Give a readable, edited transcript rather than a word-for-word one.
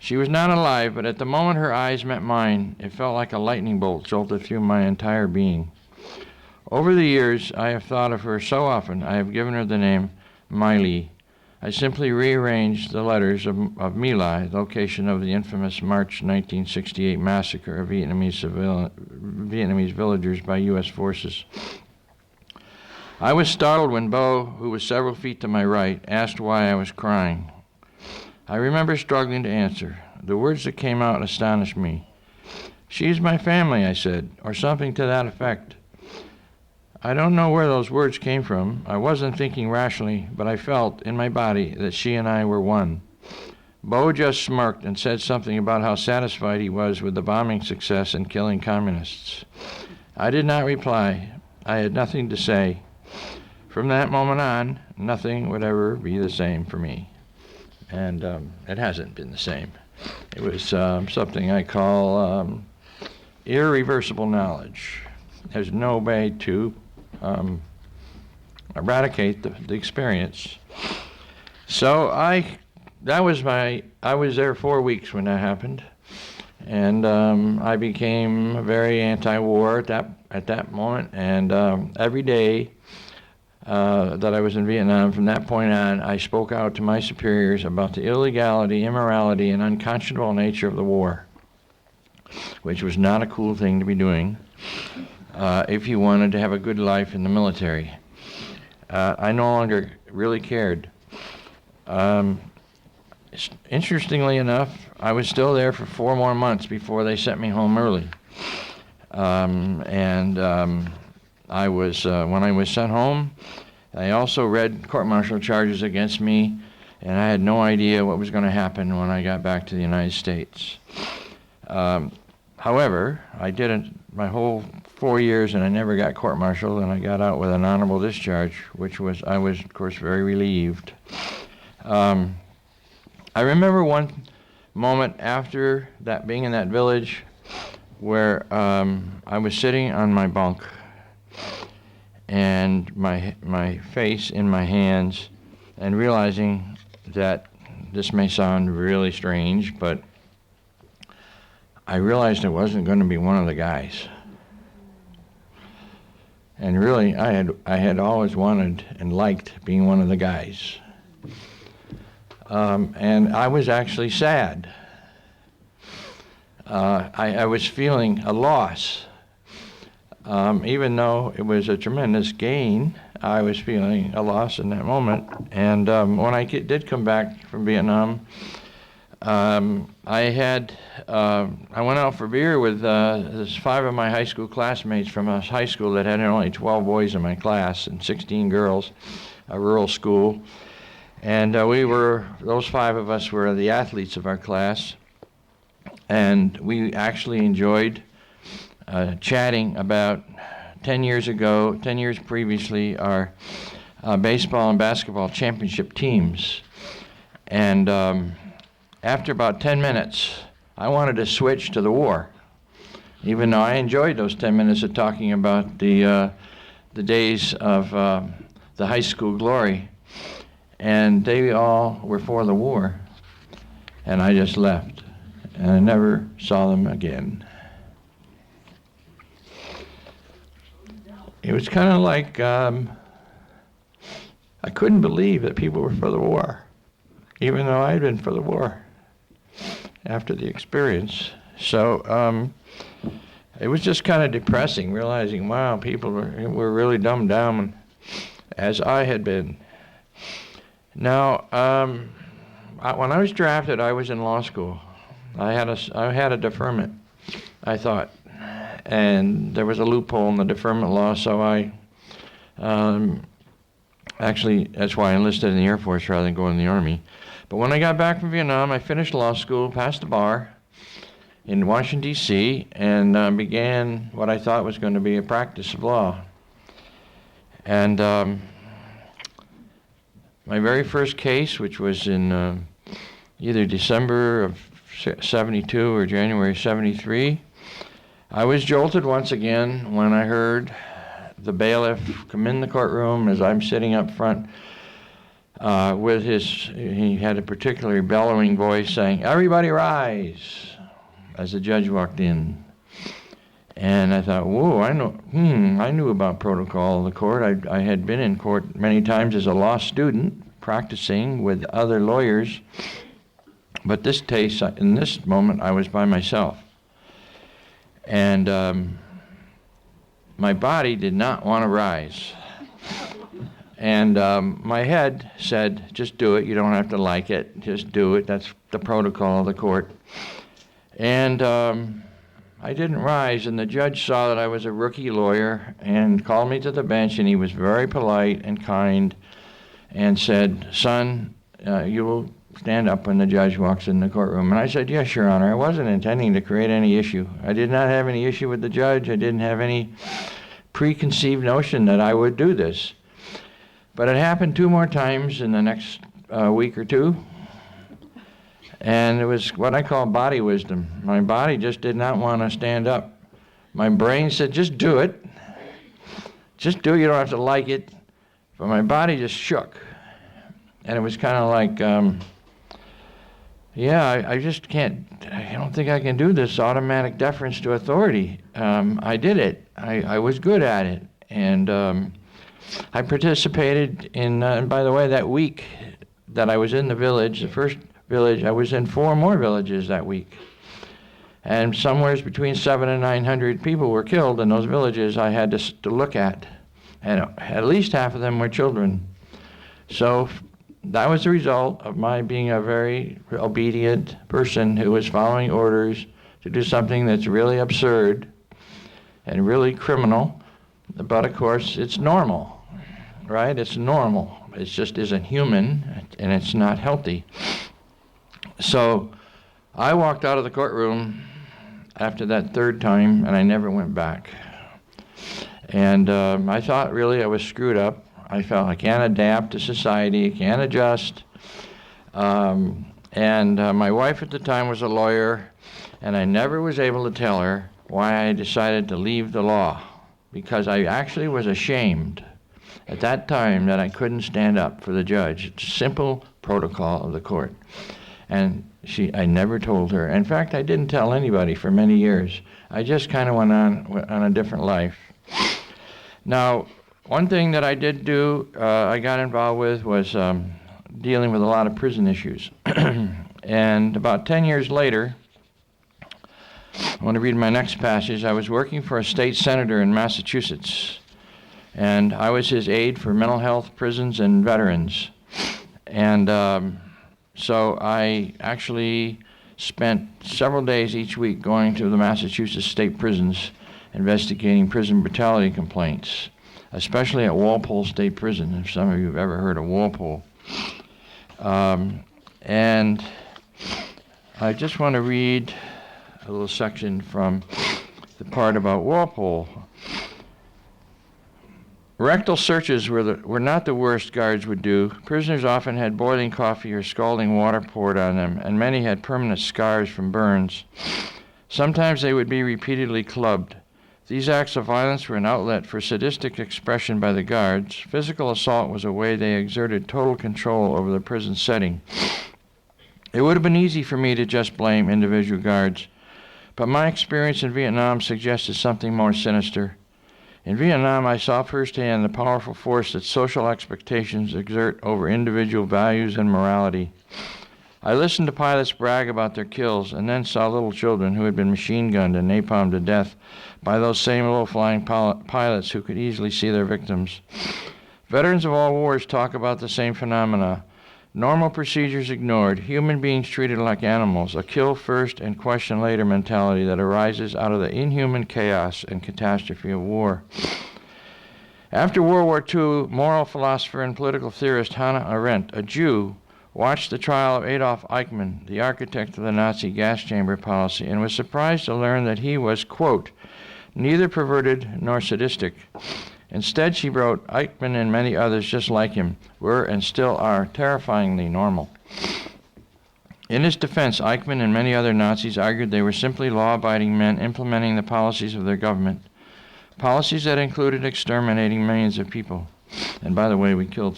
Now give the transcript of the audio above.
She was not alive, but at the moment her eyes met mine, it felt like a lightning bolt jolted through my entire being. Over the years, I have thought of her so often, I have given her the name Miley. I simply rearranged the letters of My Lai, location of the infamous March 1968 massacre of Vietnamese villagers by U.S. forces. I was startled when Bo, who was several feet to my right, asked why I was crying. I remember struggling to answer. The words that came out astonished me. "She's my family," I said, or something to that effect. I don't know where those words came from. I wasn't thinking rationally, but I felt in my body that she and I were one. Bo just smirked and said something about how satisfied he was with the bombing success in killing communists. I did not reply. I had nothing to say. From that moment on, nothing would ever be the same for me. And it hasn't been the same. It was something I call irreversible knowledge. There's no way to eradicate the experience. So I was there 4 weeks when that happened, and I became very anti-war at that moment. And every day that I was in Vietnam, from that point on, I spoke out to my superiors about the illegality, immorality, and unconscionable nature of the war, which was not a cool thing to be doing if you wanted to have a good life in the military. I no longer really cared. Interestingly enough, I was still there for 4 more months before they sent me home early. I was, when I was sent home, I also read court-martial charges against me, and I had no idea what was going to happen when I got back to the United States. However, I did it my whole 4 years, and I never got court-martialed, and I got out with an honorable discharge, I was, of course, very relieved. I remember one moment after that, being in that village, where I was sitting on my bunk, and my face in my hands, and realizing that this may sound really strange, but I realized I wasn't going to be one of the guys. And really, I had always wanted and liked being one of the guys. And I was actually sad. I was feeling a loss. Even though it was a tremendous gain, I was feeling a loss in that moment. And when I did come back from Vietnam, I went out for beer with 5 of my high school classmates from a high school that had only 12 boys in my class and 16 girls, a rural school. And those 5 of us were the athletes of our class. And we actually enjoyed chatting about 10 years previously, our baseball and basketball championship teams. And after about 10 minutes, I wanted to switch to the war, even though I enjoyed those 10 minutes of talking about the days of the high school glory. And they all were for the war, and I just left, and I never saw them again. It was kind of like I couldn't believe that people were for the war, even though I had been for the war after the experience. So it was just kind of depressing, realizing, wow, people were really dumbed down, as I had been. Now, when I was drafted, I was in law school. I had a deferment, I thought, and there was a loophole in the deferment law, so I actually, that's why I enlisted in the Air Force rather than going in the Army. But when I got back from Vietnam, I finished law school, passed the bar in Washington, D.C., and began what I thought was going to be a practice of law. And my very first case, which was in either December of 72 or January 73, I was jolted once again when I heard the bailiff come in the courtroom as I'm sitting up front he had a particularly bellowing voice saying, "Everybody rise," as the judge walked in. And I thought, whoa, I knew about protocol of the court. I had been in court many times as a law student, practicing with other lawyers. But in this moment, I was by myself. And my body did not want to rise. And my head said, just do it. You don't have to like it. Just do it. That's the protocol of the court. And I didn't rise, and the judge saw that I was a rookie lawyer and called me to the bench, and he was very polite and kind and said, "Son, you will stand up when the judge walks in the courtroom." And I said, "Yes, Your Honor." I wasn't intending to create any issue. I did not have any issue with the judge. I didn't have any preconceived notion that I would do this. But it happened 2 more times in the next week or two. And it was what I call body wisdom. My body just did not want to stand up. My brain said, just do it. Just do it. You don't have to like it. But my body just shook. And it was kind of like, I just can't, I don't think I can do this automatic deference to authority. I did it. I was good at it. And I participated in, and by the way, that week that I was in the village, the first village, I was in 4 more villages that week. And somewhere between 700 and 900 people were killed in those villages I had to look at. And at least half of them were children. So that was the result of my being a very obedient person who was following orders to do something that's really absurd and really criminal. But of course, it's normal, right? It's normal. It just isn't human, and it's not healthy. So I walked out of the courtroom after that 3rd time, and I never went back. And I thought really I was screwed up. I felt I can't adapt to society, I can't adjust. And my wife at the time was a lawyer, and I never was able to tell her why I decided to leave the law, because I actually was ashamed at that time that I couldn't stand up for the judge. It's a simple protocol of the court. And I never told her. In fact, I didn't tell anybody for many years. I just kind of went on a different life. Now, one thing that I did do, I got involved with, was dealing with a lot of prison issues. And about 10 years later, I want to read my next passage. I was working for a state senator in Massachusetts, and I was his aide for mental health, prisons, and veterans. And so I actually spent several days each week going to the Massachusetts state prisons, investigating prison brutality complaints, especially at Walpole State Prison, if some of you have ever heard of Walpole. And I just want to read a little section from the part about Walpole. Rectal searches were not the worst guards would do. Prisoners often had boiling coffee or scalding water poured on them, and many had permanent scars from burns. Sometimes they would be repeatedly clubbed. These acts of violence were an outlet for sadistic expression by the guards. Physical assault was a way they exerted total control over the prison setting. It would have been easy for me to just blame individual guards, but my experience in Vietnam suggested something more sinister. In Vietnam, I saw firsthand the powerful force that social expectations exert over individual values and morality. I listened to pilots brag about their kills, and then saw little children who had been machine-gunned and napalmed to death by those same low-flying pilots who could easily see their victims. Veterans of all wars talk about the same phenomena. Normal procedures ignored, human beings treated like animals, a kill first and question later mentality that arises out of the inhuman chaos and catastrophe of war. After World War II, moral philosopher and political theorist Hannah Arendt, a Jew, watched the trial of Adolf Eichmann, the architect of the Nazi gas chamber policy, and was surprised to learn that he was, quote, neither perverted nor sadistic. Instead, she wrote, Eichmann and many others just like him were and still are terrifyingly normal. In his defense, Eichmann and many other Nazis argued they were simply law-abiding men implementing the policies of their government, policies that included exterminating millions of people. And by the way, we killed